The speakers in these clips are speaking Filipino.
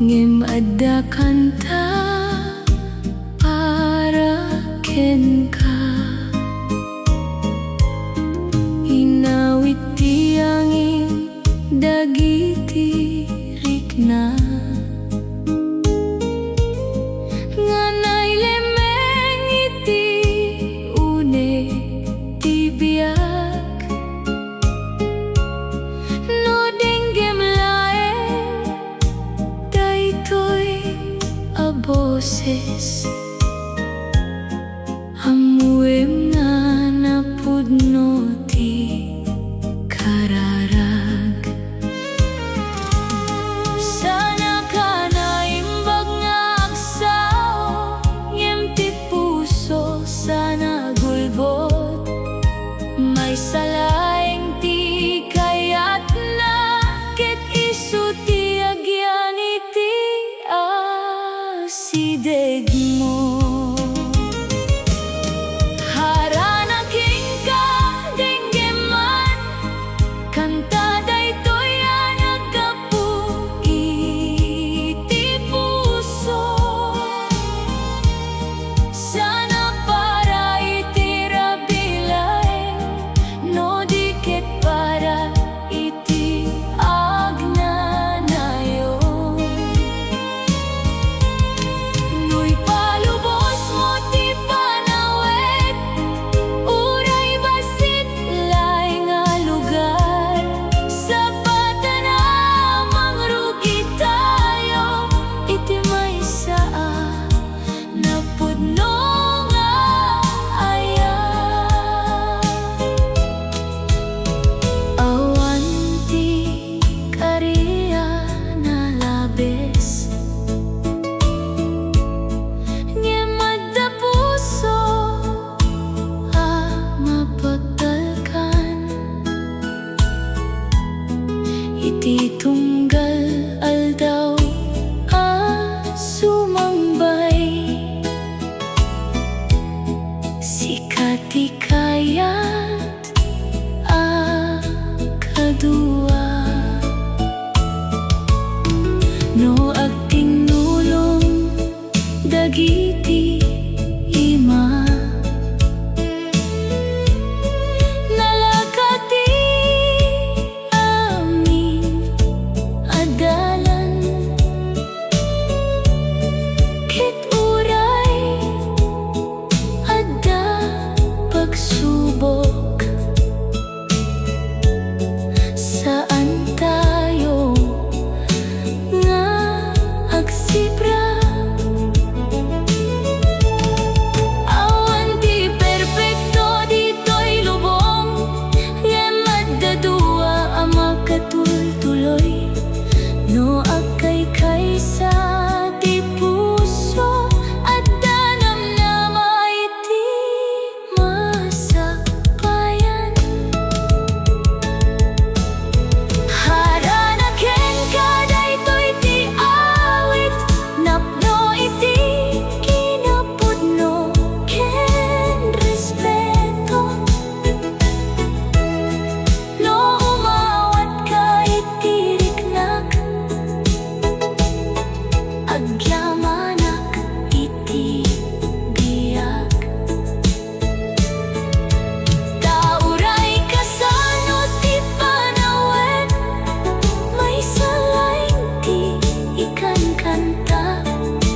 ngem adda kanta para ken ka. Inawit tiyangin dagiti rikna, nga nailemeng iti une ti biyak. No denggem laeng dagitoy a boses, amuem nga napudno ti kararag. Sana ka naimbag nga agsao, ngem ti puso sana gulbot. May salaeng ti kayat na, ket isu ti agyan iti asideg mo. Harana king ka denggeman, kanta daytoy a naggapu iti puso. Sana para iti rabilaeng, no di ket para iti agnanayon. No'y palubos mo ti panawen, uray basit laeng nga lugar. Sa patanang mangrugi tayo, iti maysa napudno nga ayat. Awan ti kariya na labes, ngem adda puso mapagtalkan. Iti tunggal aldaw sumangbay, sikat ti kayat kadua. No agtinulong dagiti ima, nalakati amin adalan. Ket uray adda pagsubok, saan tayo nga agsibra. Awan ti perpekto ditoy lubong, ngem adda dua a makatultuloy. No agkaykay sa ti puso, adda namnama iti masakbayan. Harana ken ka daytoy ti awit, napno iti kinapudno ken respeto. No umawat ka iti riknak, agyamanak iti biyak. Tauray kasano ti panawen, may salaeng ti ikan kanta.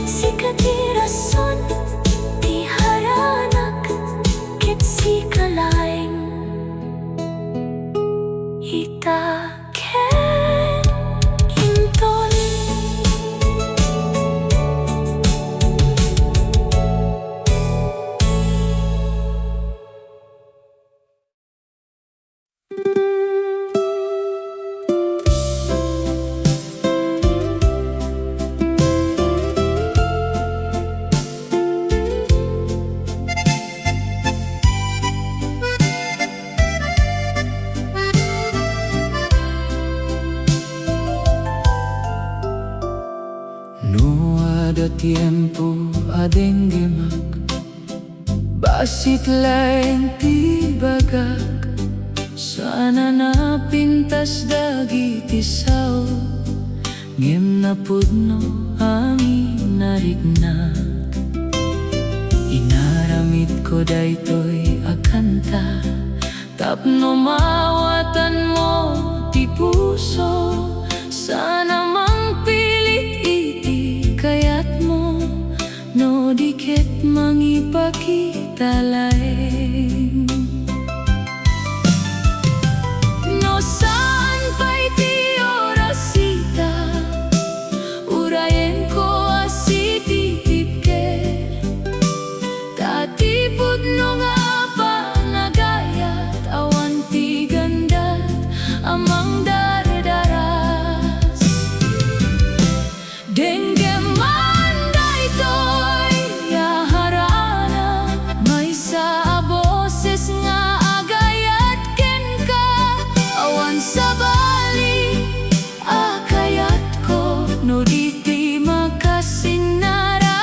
Sikat ti rason ti haranak, ket sikalaeng ita ken inton. No ada tiempo a denggemak, basit laeng ti bagak. Sana napintas dagiti sao, ngem napudno amin na rikna. Inaramid ko daytoy akanta, tapno mawatan mo ti puso. Sana mang pilit iti kayat mo, no diket mangipakita laeng. No saan pa'y ti orasita, urayen ko asiti tipker. Tatipudno nga panagayat, awan ti gandat amang dardaras. Denggem man daytoy agharana, may sa boses nga agayat ken ka. Awan sa bali agayat ko, no diti makasinara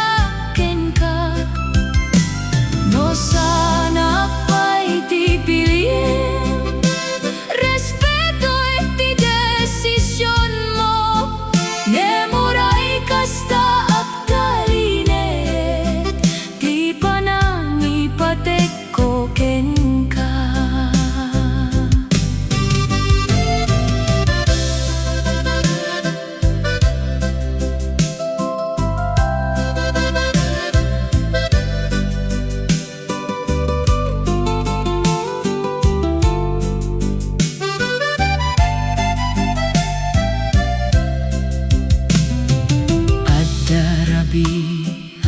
ken ka. No sana pa'y ti piliin, respeto iti desisyon mo. Nemuray kasta agtalinet, ti panangipatek ko ken ka.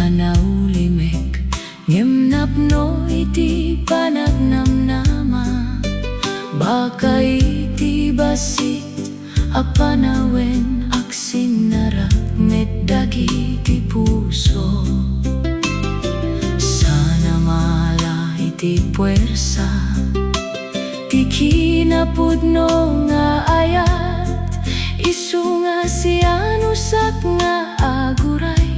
Anaulimek, ngem napno iti panagnamnama. Baka iti basit a panawen, aksinara met dagiti puso. Sana mala iti puwersa, ti kinapudno nga ayat. Isu nga sianusak nga aguray,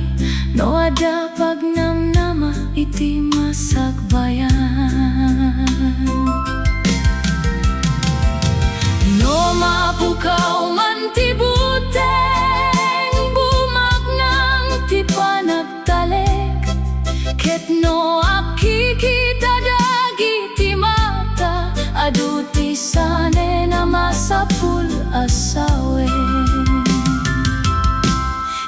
no ada pagnamnama iti masakbayan. No mapukaw man ti buteng, bumak nang ti panagtalek. Ket no akikita dagiti mata, adu ti sane na masapul asawen.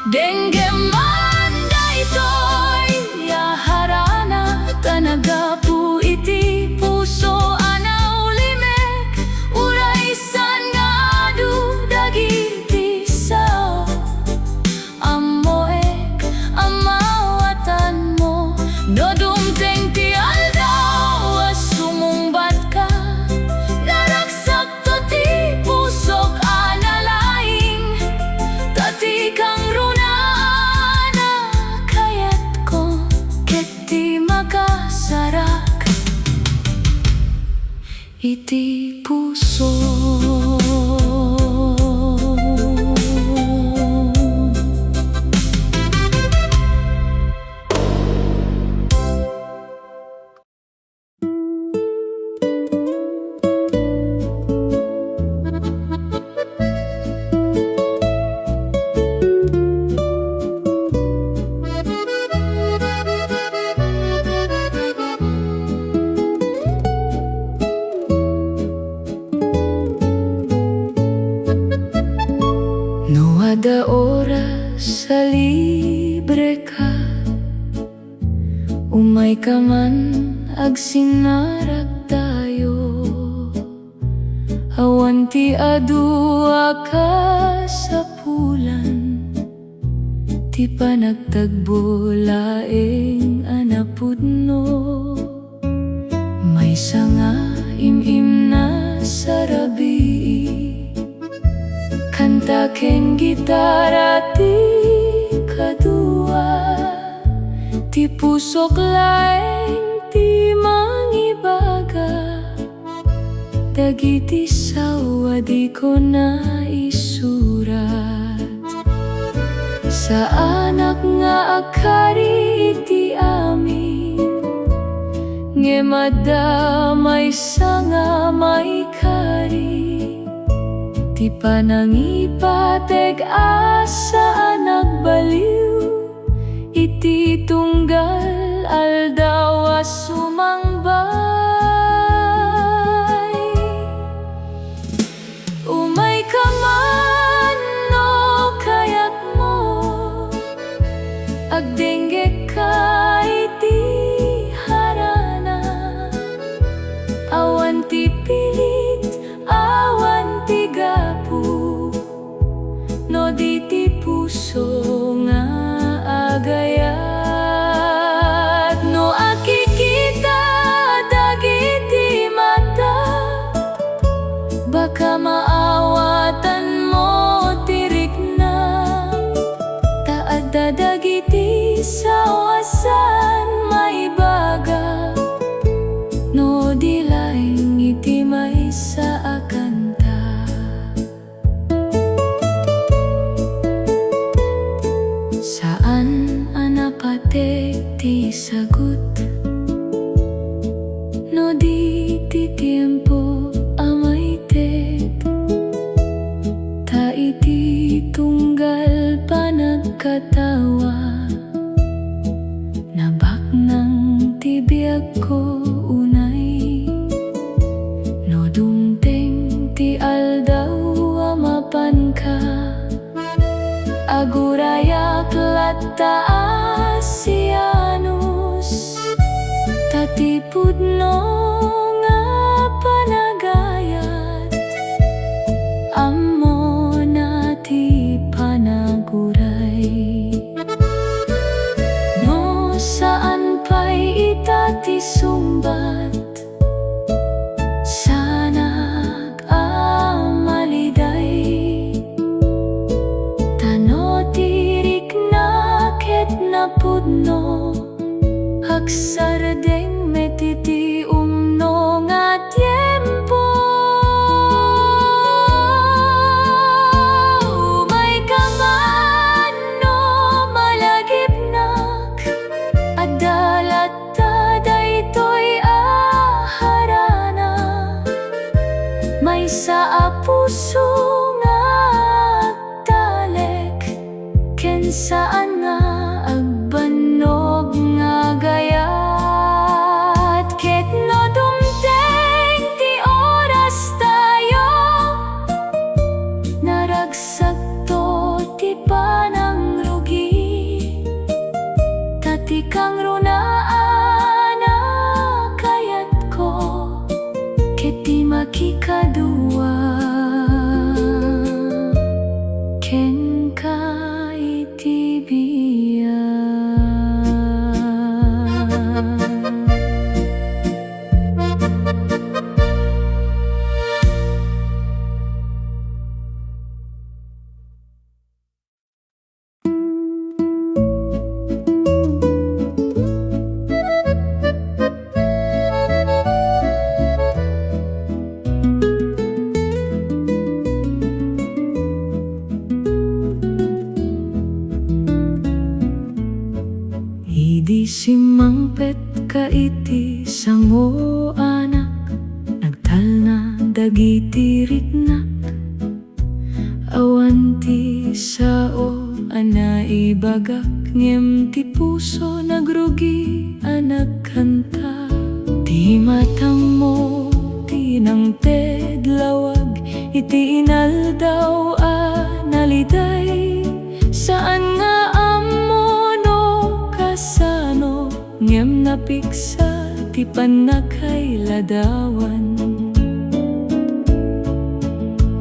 Denggem man daytoy agharana, tanagapu iti puso anaulimek. Uray san nga adu dagiti sao, amoek amawatan mo. No dumteng ti aldaw sumumbat ka, naragsak to ti pusok analaing. Tati kang runaan agayat ko, ket ti makasarak iti puso. No ada oras sa libre ka, umay ka man agsinarag tayo. Awan ti adua ka sa pulan, ti panagtagbo laeng napudno. May sanga imim na sarabii, kanta ken gitara ti kadua. Ti pusok laeng ti mangibaga, dagiti sawa di ko na isurat. Sa anak nga akari iti amin, ngemada may sanga may kari. ti panangipateg asa nagbaliw, iti tunggal aldaw sumangbay. Umay ka man no kayat mo, agdengge ka iti harana, awan ti pilit, awan ti gapu, no di ti puso nga agayat. No akikita dagiti mata, baka maawatan mo ti rikna, taad dagiti sawasan may baga, no di laeng iti may sa akanta. Saan anapate ti sagot, no di ti tiempo amay ted, ta iti tunggal panagkatawa, nabak ng tibiyag ko unay, no dumteng ti aldaw amapan ka, agurayak lataas sianus, tatipudno nga panagayat, ammo na ti panaguray. No saan pa'y itati sumbat, sanag amaliday, tano ti rikna ket napudno, agsardeng metiti umno nga tiempo. Umay ka man no malagipnak, adalat ta daytoy agharana, may sa puso nga agtalek, ken saan nga agbannog nga gayat. Ket no dumteng ti oras tayo, naragsak to ti panangrugi, tati kang runaan kayat ko, ket di makikaduwa, ken ka iti biyak. Idi simangpet ka iti sango anak, nagtalna dagiti rikna, awan ti sao naibagak, ngem ti puso nagrugi anak kanta. Ti matang mo tinangted lawag, iti inaldaw naliday, saan nga ammo no kasano, ngem napiksa ti panakay ladawan.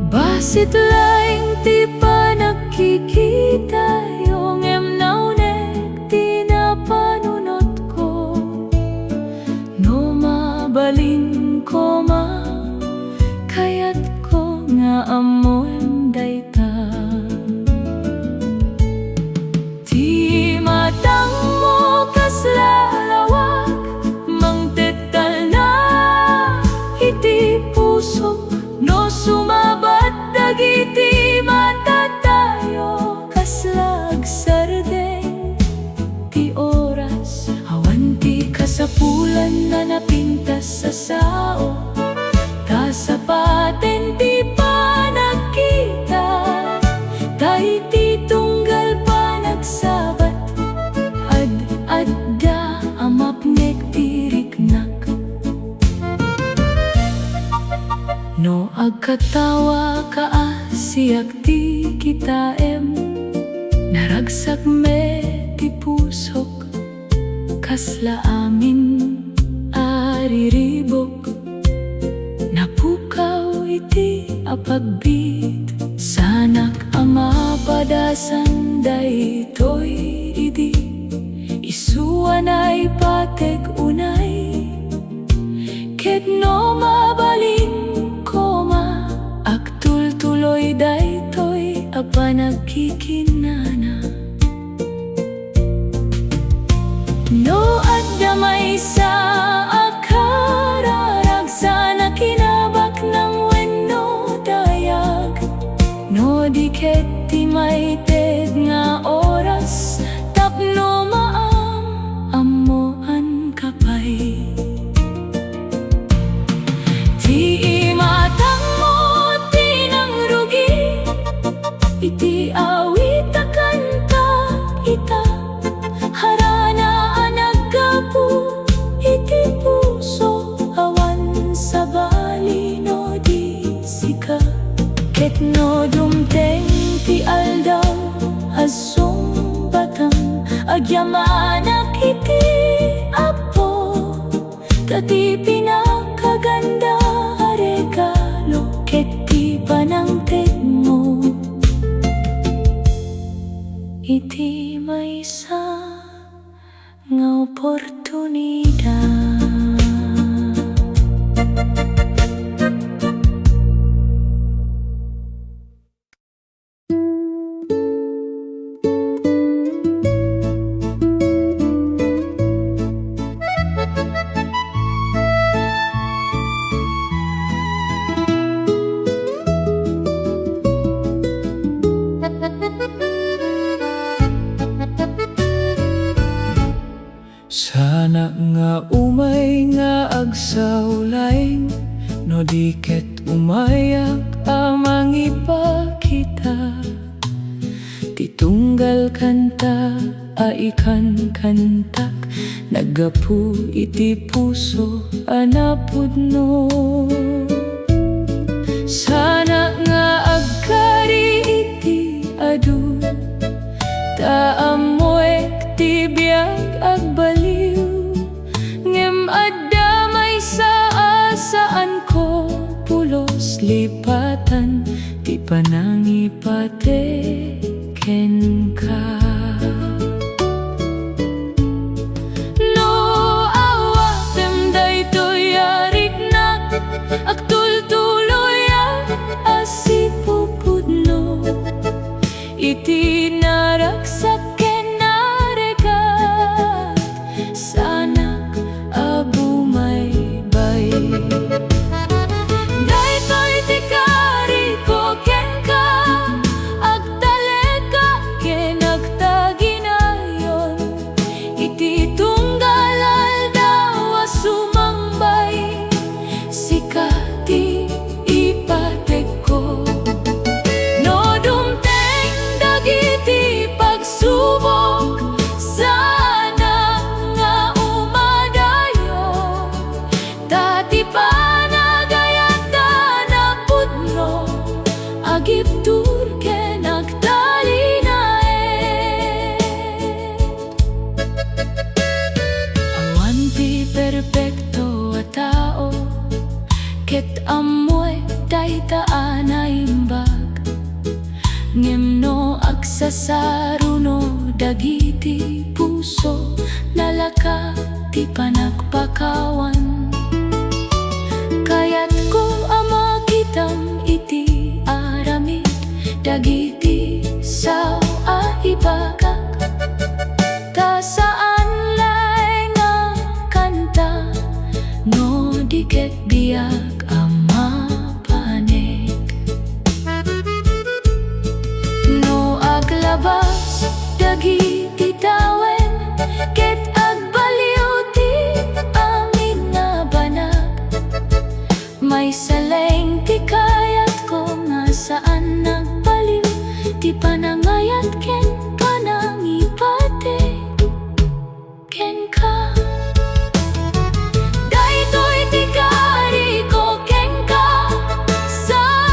Basit laeng ti panakikita yung ngem naunek ti napanunot ko, no mabalin ko kayat ko nga amoem dayta. Ti matang mo kaslalawag, mangtetal na iti puso, no sumabat dagiti mata tayo, kaslag sardeng ti oras, awan ti kasapulan na napintas sa sao, kasapaten ti panagkita. Katawa ka siyak ti kitaem, naragsak me ti pusok, kasla amin ariribok. Napukaw iti apagbit, sanak ama padasan daytoy idi. Isuanay pateg unay, ket no mabalin koma, agtultuloy daytoy a panagkikinana. No addamay sa akararag, sana kinabak ng wenno dayag. No di ket ti mayted nga oras, tapno maam amoan kapay. Ti imatang mo ti nang rugi, iti awit a kanta ita. Harana anaggapu iti puso, awan sa balino di sika. Ket no dumteng ti aldaw asong batang, agyamanak iti apo. Tati pinakaganda a regalo, ket ti panangted mo, iti maysa nga oportunidad. Sana nga umay nga agsaw laeng, no di ket umayak amang ipakita. Titunggal kanta aikan kantak, naggapu iti puso a napudno. Sana nga agkari iti adu, taamoek ti biag agbaliw. Ngem addamay sa asaan ko, pulos lipatan ti panangipate ken ka. No awatem daytoy a rikna, agtultuloy a sipupudno, iti naragsak ken naregat, sanak abumay bay. Daytoy ti kari ko ken ka, agtaleka ken agtaginayon, iti tunggal aldaw a sumangbay, sika ti ipateg ko. No dumteng dagiti pagsubok, sana nga umadayo, dati panagayat napudno, agiptur ken agtalinaet. Awan ti perpekto a tao, ket amoy dayta a naimbag. Ngem no agsasaruno dagiti puso, nalaka ti panagpakawan. Kayat ko ama kitam iti aramid, dagiti sao a ibagak. Ta saan laeng nga kanta, no di ket biag ama panek. No aglabas dagiti tawen, ket agbaliw ti amin nga banag. May saleng ti kayat ko, nga saan nagbaliw ti panangayat ken panangipate ken ka. Daytoy ti kari ko ken ka, sa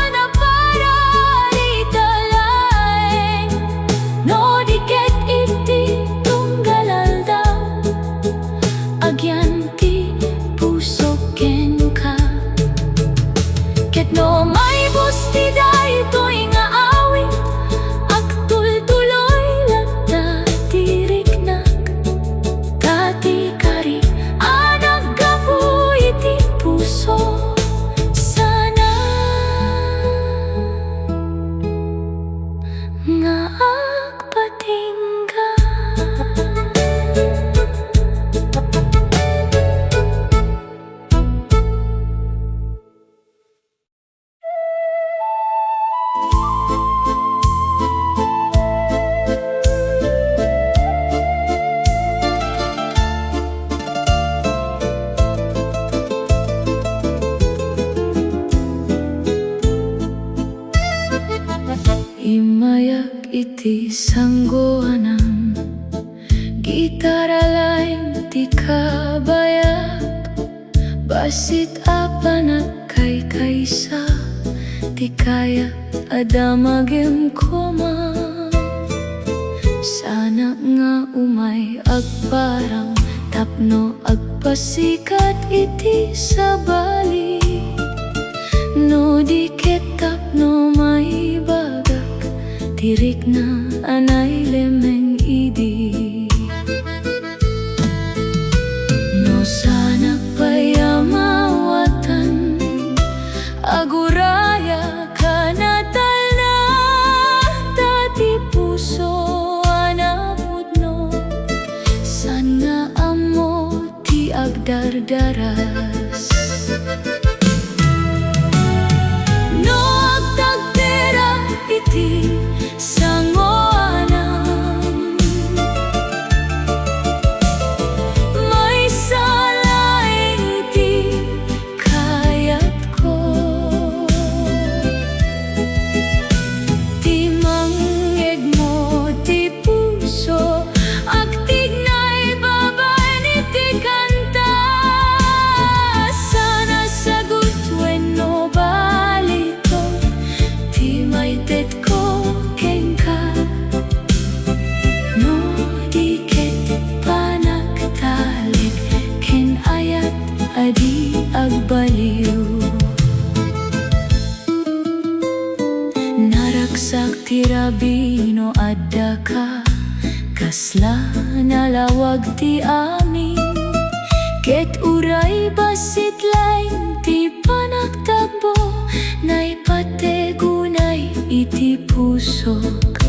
Gitara laeng ti kabayak, basit apanak kay kaysa, ti kaya adamagem koma. Sana nga umay agparang tapno agpasikat iti sa bali. No di ket tapno may bagak, ti rikna anay lemeng idi. No sana payamawatan aguraya ka natalna, tati puso napudno. San nga amo ti agdardaras. No agtagtera iti sangoanam, may salaeng ti kayat ko. Ti mangeg mo ti puso, agtignay babaen iti kanta. Sana sagot wenno balito, ti maited ko kengka. No di ket panagtalig, ken ayat adi agbaliw. Naragsak ti rabino adda ka, kasla nalawag ti amin. Ket uray basit laeng ti panagtagbo, naipategunay iti pusok.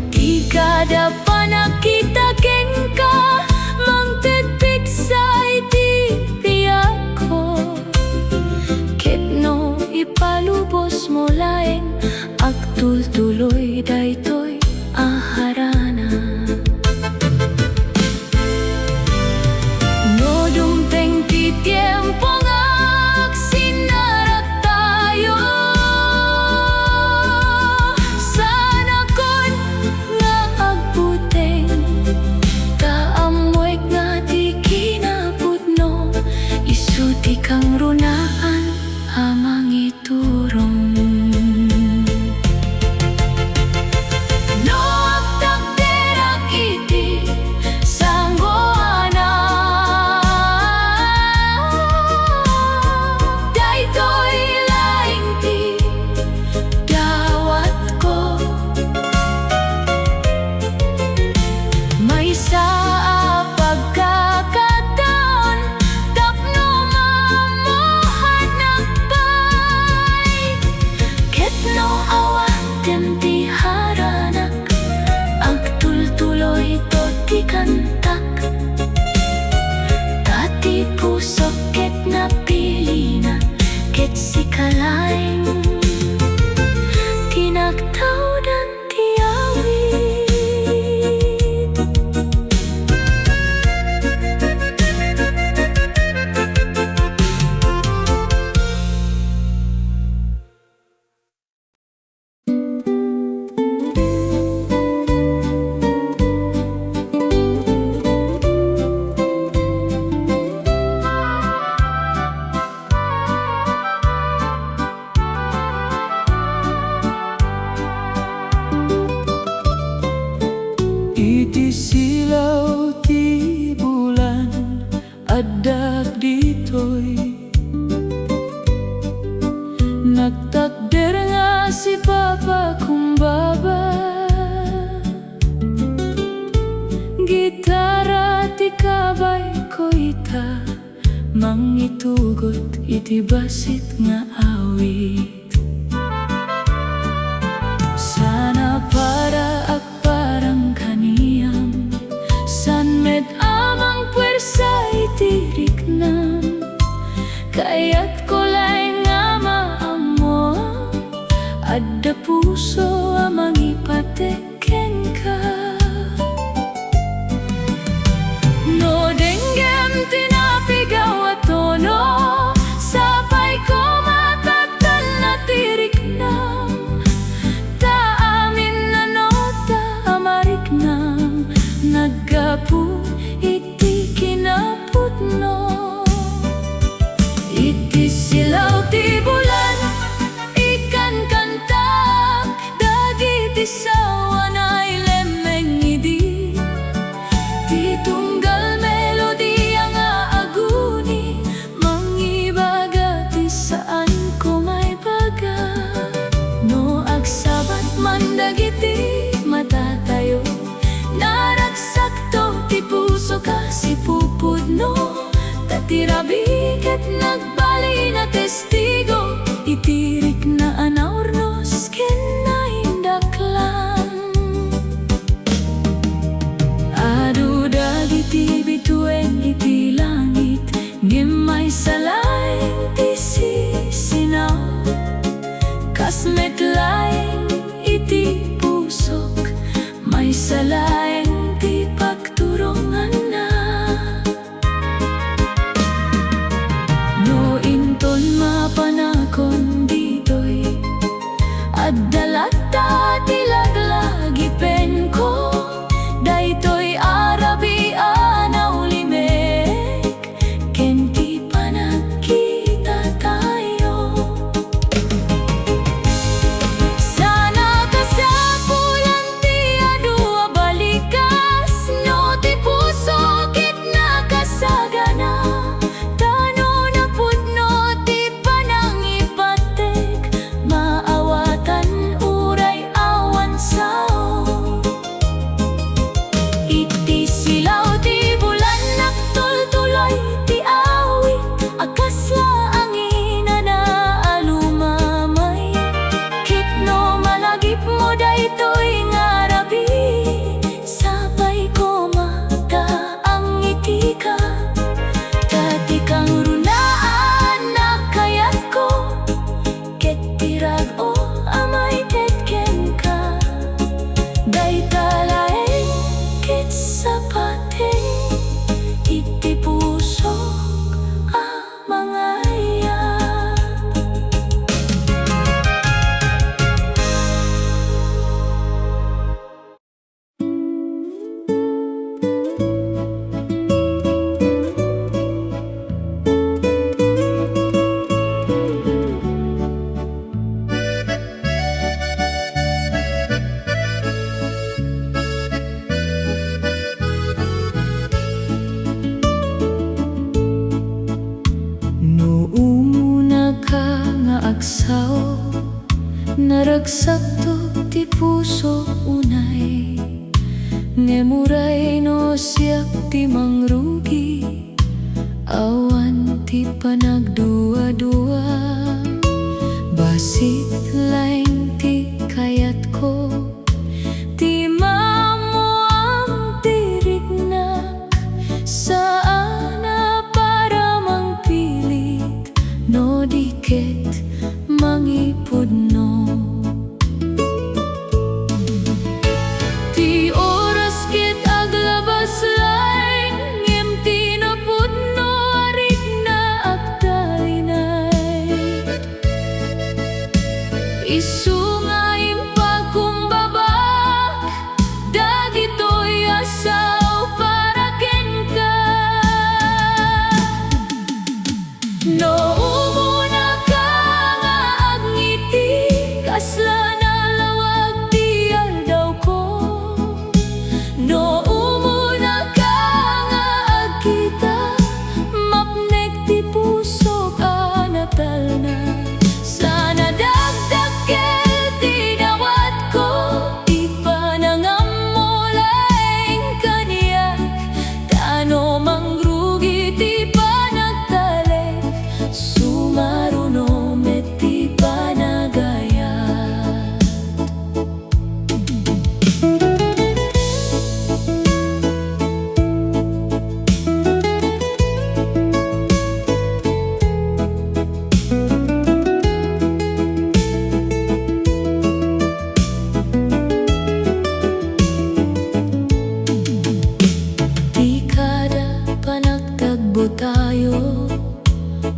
Di kada panakita kengka, mangtedpik sa iti biyak ko. Ket no ipalubos mo laeng, agtultuloy daytoy agharana. No dumpeng ti tiempo nga agsinarak tayo, sana kon nga agbuteng kaamoy nga ti kinapudno. Isuti kang runaan amang iturong. No agtagterak iti sangoana, daytoy laeng ti dawat ko. May saa pagkakataon, tapno mamuhanap pa'y, ket no awatem ti haranak, agtultuloy to ti kantak. Tati pusok ket napili na, ket sikalaeng tinagtawdan ti awit. Iti silaw ti bulan addak ditoy, nagtakder nga si Papa kumbaba. Gitara ti kabay ko ita, mangitugot iti basit nga awit. Sana para agparang kaniyam, san med amang puwersa iti rikna. Kayat ko laeng nga maamuam, adda puso amang ipateken ka. No denggem tinapigaw at tono, sapay ko matagtal na ket nagbali na testigo, itirik na anaurnos ken naindaklan. Adu dagiti bitueng iti langit, ngem may salaeng ti sisinaw, kasmet laeng iti pusok, may salaeng ti pagturongan na. No inton mapanakon ditoy, at dalata ti laglagipen ko, daytoy arabi anaulimek, ken ti panagkita tayo. Sana kasapulan ti adua balikas, no ti puso ket nakasagana, tano napudno ti panangipatek, maawatan uray awan sao. Iti silaw ti bulan naktultuloy ti awit, akasla angina na alumamay, ket no malagip mo daytoy ngarabi, sabay ko makaang ngiti ka, dati kang runaan nakayat ko, ket tirag o amay tetken ka, daytalaeng ket sapaten, iti pusok amangayat. No umuna ka nga agsaw, naragsak to ti puso unay, ngemuray no siyak ti mangrugi, awan ti panagdua-dua, basit laeng ti kayat ko, ti mamuam ti rikna, saana para mangpilit, no diket mangipudno. Ti oras ket aglabas laeng, ngem ti napudno arik na agdalinay, isu nga impagkumbabak, dagitoy asaw para ken ka. No umuna ka nga agngiti, kasla na lawag ti aldaw ko, no umuna ka nga agkita, mapnek ti puso ka natalna, sana dagdag ket tinawat ko, ipanangam mo laeng kaniyak, tano mangrugi ti panagtalek, sumaruno met ti panagayat. Di kada panagtagbo tayo,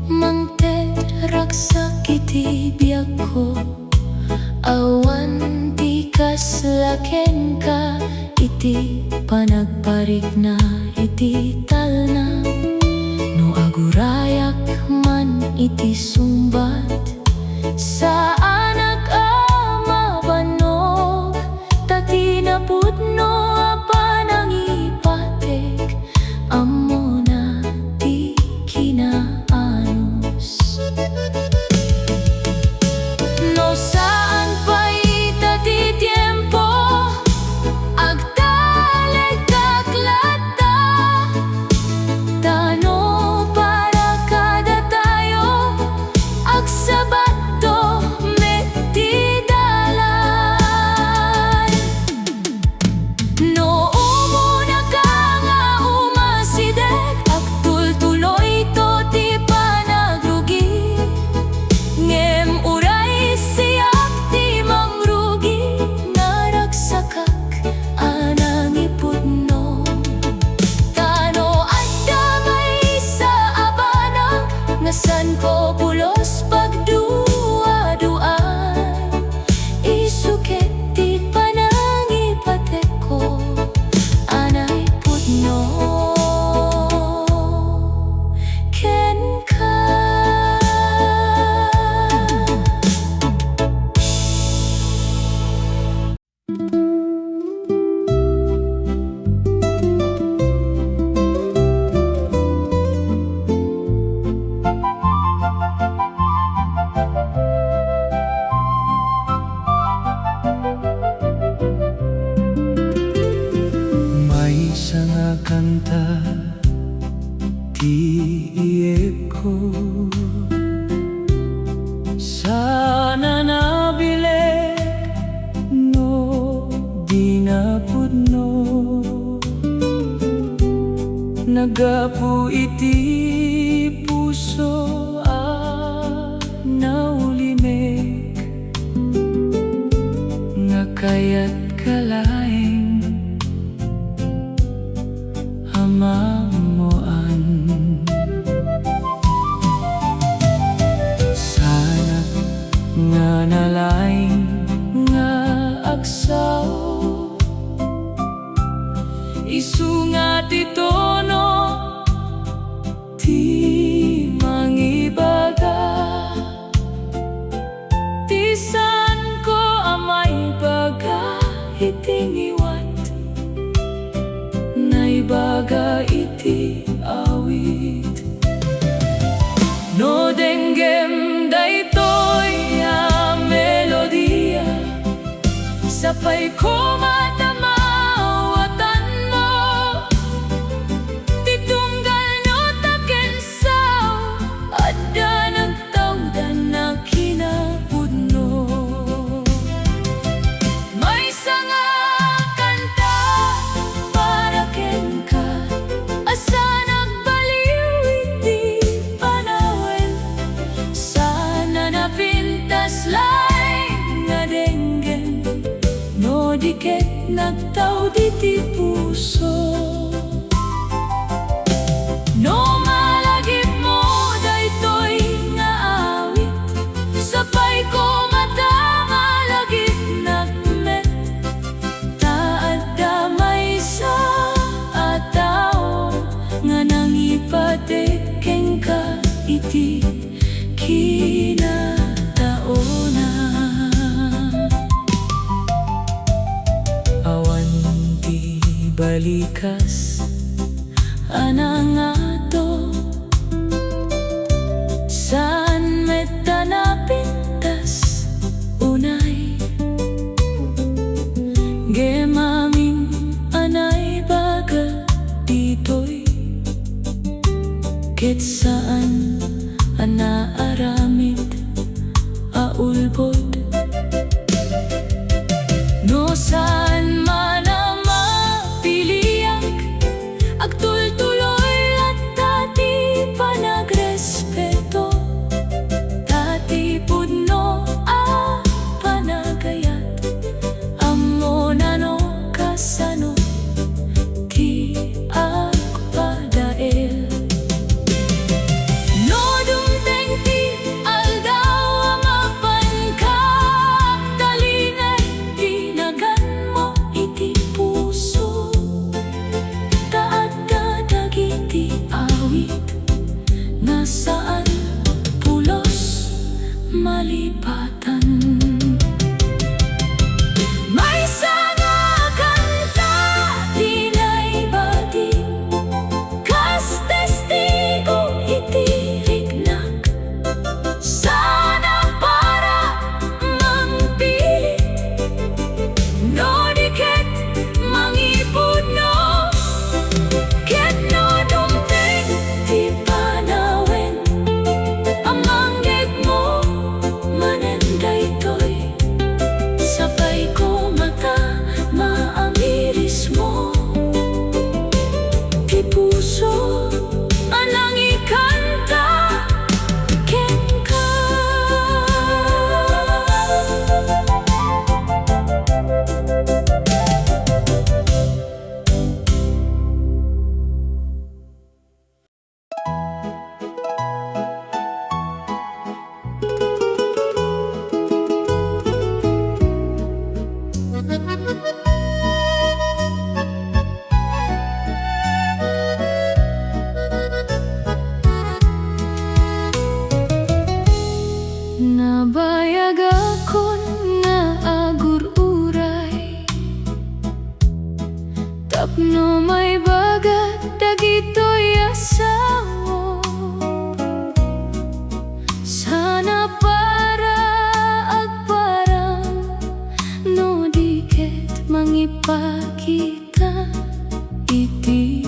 mangteraksak iti biyak ko, awan ti kaslaken ka, iti panagparik na iti talna, no agurayak man iti sumbat, sa anak amabanog, tati napudno a panangipatek, amo na ti kinaanos. No saan pa itati tiempo, agtaleg kaklata, tano para kada kanta tieko sana nabile no dinapudno nagapu iti puso naulimik nga kayat kalaeng amamuan sana nga nalaing nga agsaw isungat itono ti mangibaga tisan ko amay baga itingiwat naibaga iti awit no denggem daytoy a melodiya sapay ko matamawatan mo titunggal no takensaw adda nagtawdan na kinapudno may sanga kanta para ken ka asa nagbaliw iti panawen sana napintas laeng nga denggen no diket nagtaw diti puso no malagip mo daytoy nga awit sapay ko mata malagip nakmet taad damay sa ataw nga nangipatek keng ka iti kinataona awan ti balikas anangato saan meta napintas unay gemaming anay baga ditoy ket saan anaaramid aulbod no saan man ang mapiliyak agtultuloy at tati panagrespeto tati pudno a panagayat amo nano kasano ti agpadael no dumteng ti aldaw amapan ka talinay tinagan mo iti puso taad kadagiti awit nasaan pulos malipatan may sanga kanta di naibati kas testigo iti riknak sana para mangpilit no diket mangipudno ket no dumteng ti panawen amanggeg mo manen daytoy sapay ko mata maamiris mo ti puso anang ikanta ken ka nabayag akon nga agur uray tapno may bagat dagitoy asawo sana para agparang no diket mangipakita iti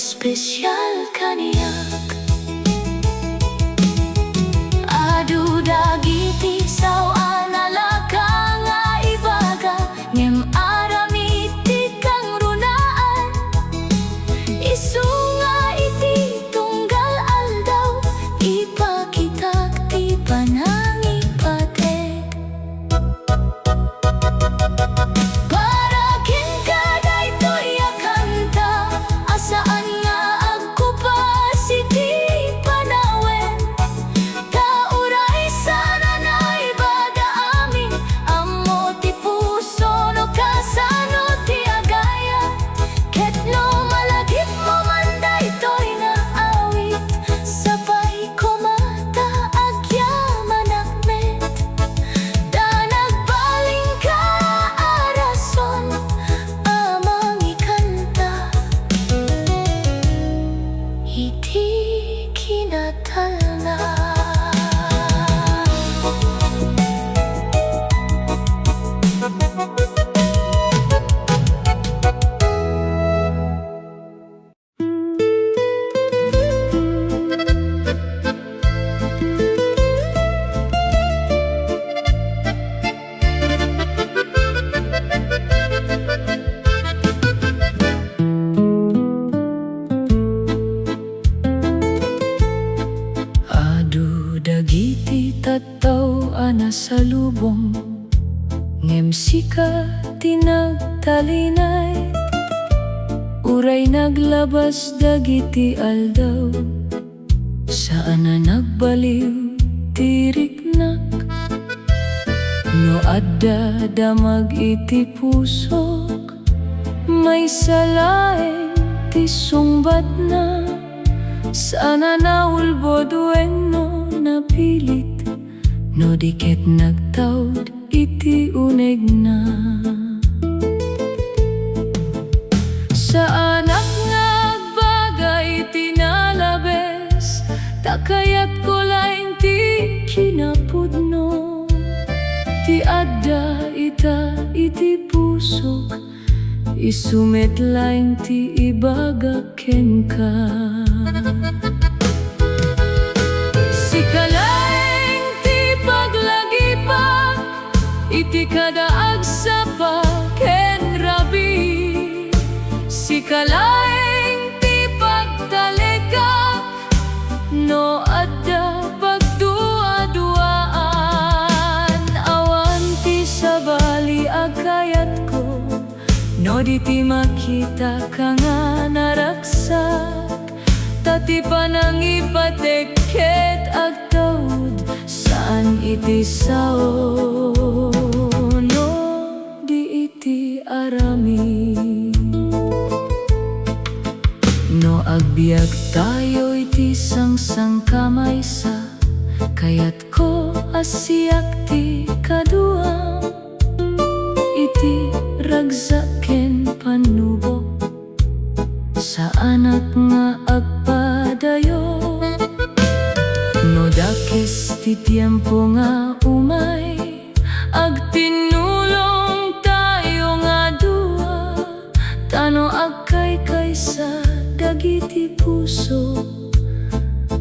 espesyal kaniyak. Adu dagiti saw analaka nga ibaga, ngem aramiti kang runaan. Isu nga iti tunggal aldaw, ipakitak ti panangi patek. Para ken kadaytoy a kanta, asaan nga agkupas iti panawen. Ta uray sana naibag amin, ammo ti puso no kasano ti agayat. Ket no malagip mo man daytoy nga awit, sabay kumata agyaman akmet. Da nagbaling ka arason, amang ikanta, iti kinatalna. Adu dagiti tattaw ana sa lubong, ngem sika tinagtalinay. Uray naglabas dagiti aldaw, saan na nagbaliw ti riknak. No adda damag iti pusok, may salaeng ti sungbat na. Sana naulbod wenno napilit, no diket nagtawd iti uneg na. Sa anak nga agbagay tinalabes, takayat ko laeng ti kinapudno. Ti adda ita iti pusok, isumet laeng ti ibaga ken ka. Sikalaeng ti paglagipak, iti kadaag sa ken rabi. Sikalaeng ti pagtalikak, no adda pagdua-duaan. Awan ti sabali agayat ko, no di ti makita ka nga naraksak. Tati panangipatek ket agtawd, saan iti sao, no di iti arami. No agbiag tayo iti sangsang kamaysa, kayat ko asiak ti kaduam. Iti ragsaken panubok, sa anak nga agpadayo. No dakes ti tiempo nga umay, agtinulong tayo nga dua. Tano agkaykay sa dagiti puso,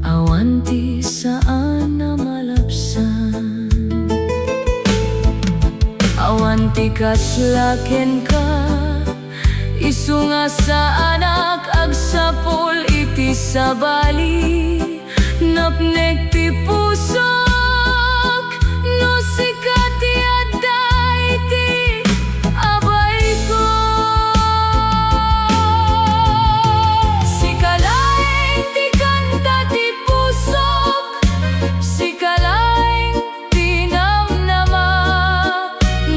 awan ti saan na malapsan. Awan ti kaslaken ka, isu nga sa anak agsapol iti sabali. Napnek ti pusok, no sikat ti adda iti abay ko. Sikalaeng ti kanta ti pusok, sikalaeng ti namnama,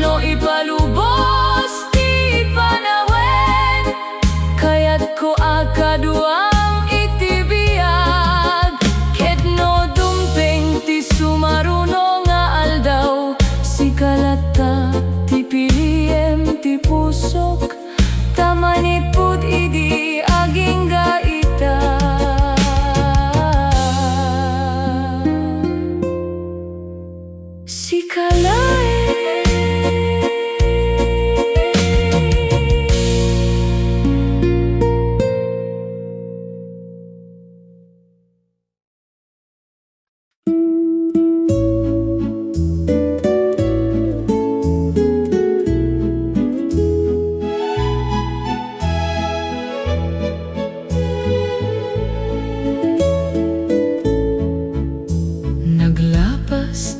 no ipalubos ti panawen. Kayat ko akaduam iti biyag, ket no dumpeng ti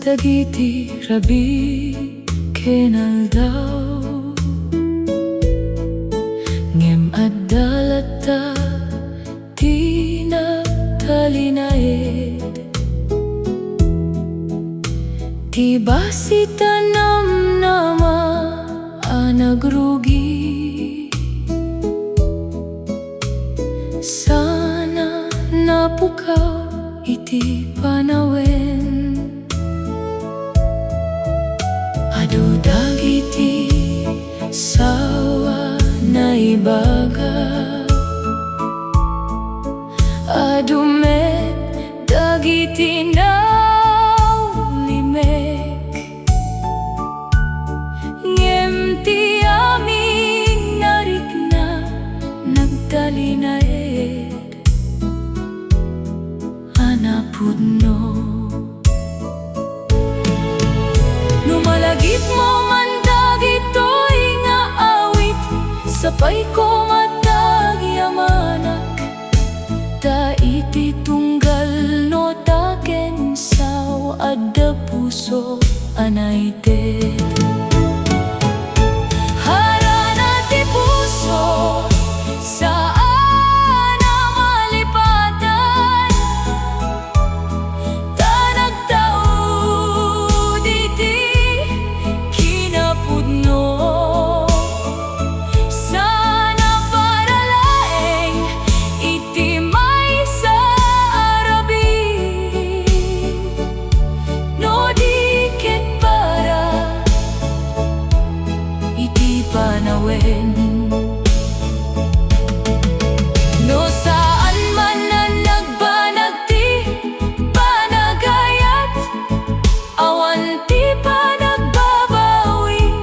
dagiti rabi kenaldaw ngem addalata ti nagtalinaed ti basita namnama anagrugi sana napukaw iti panawen adu dagiti sawa naibaga adu met dagiti naulimek ngem ti aming narikna nagtalinaed napudno numalagip mo man dagitoy nga awit sapay ko matagyamanak ta iti tunggal no taken saw adda puso anayted harana ti puso sa panawen no saan man na nagbanag ti panagayat awan ti panagbabawi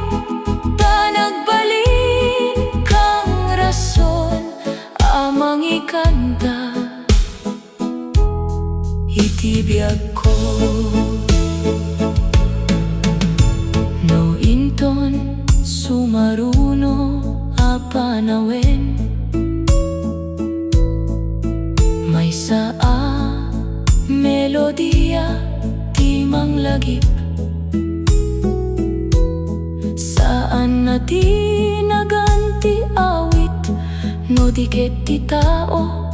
panagbalin kang rason amang ikanta iti biyag ko no inton sumaruno a panawen may saa melodiya ti manglagip saan na ti naganti awit no diket ti tao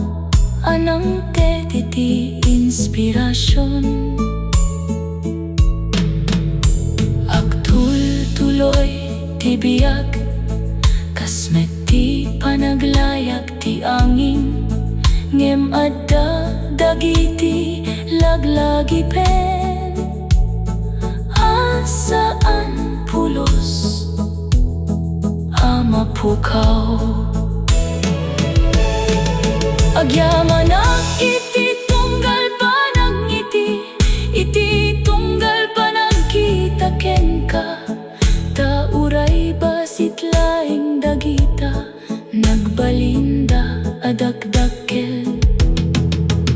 anang teti ti inspirasyon agtul-tuloy ti biyag kasmet ti panaglayag ti angin ngem adda dagiti laglagipen asaan pulos amapukaw agyamanak iti tunggal panagngiti iti tunggal panagkita kenka ta uray basit laeng dagita nagbalinda adagdakkel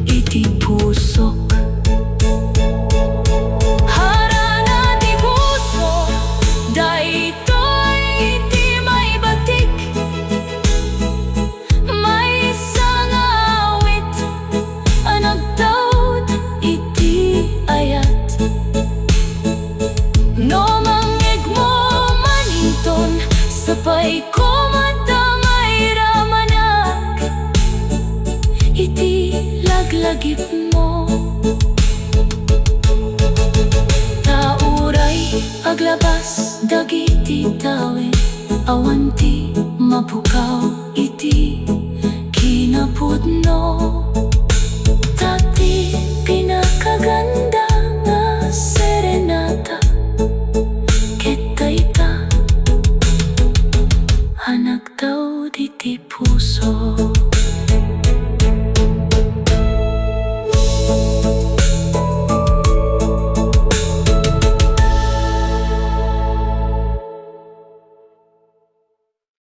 iti pusok harana ti puso daytoy iti may batik may sangawit anagtawd iti ayat no sapay ko matamay ramanak iti laglagip mo ta uray aglabas dagiti tawen awan ti mapukaw iti kinapudno tati pinakaganda nga serenata ketayta anak daw di ti puso.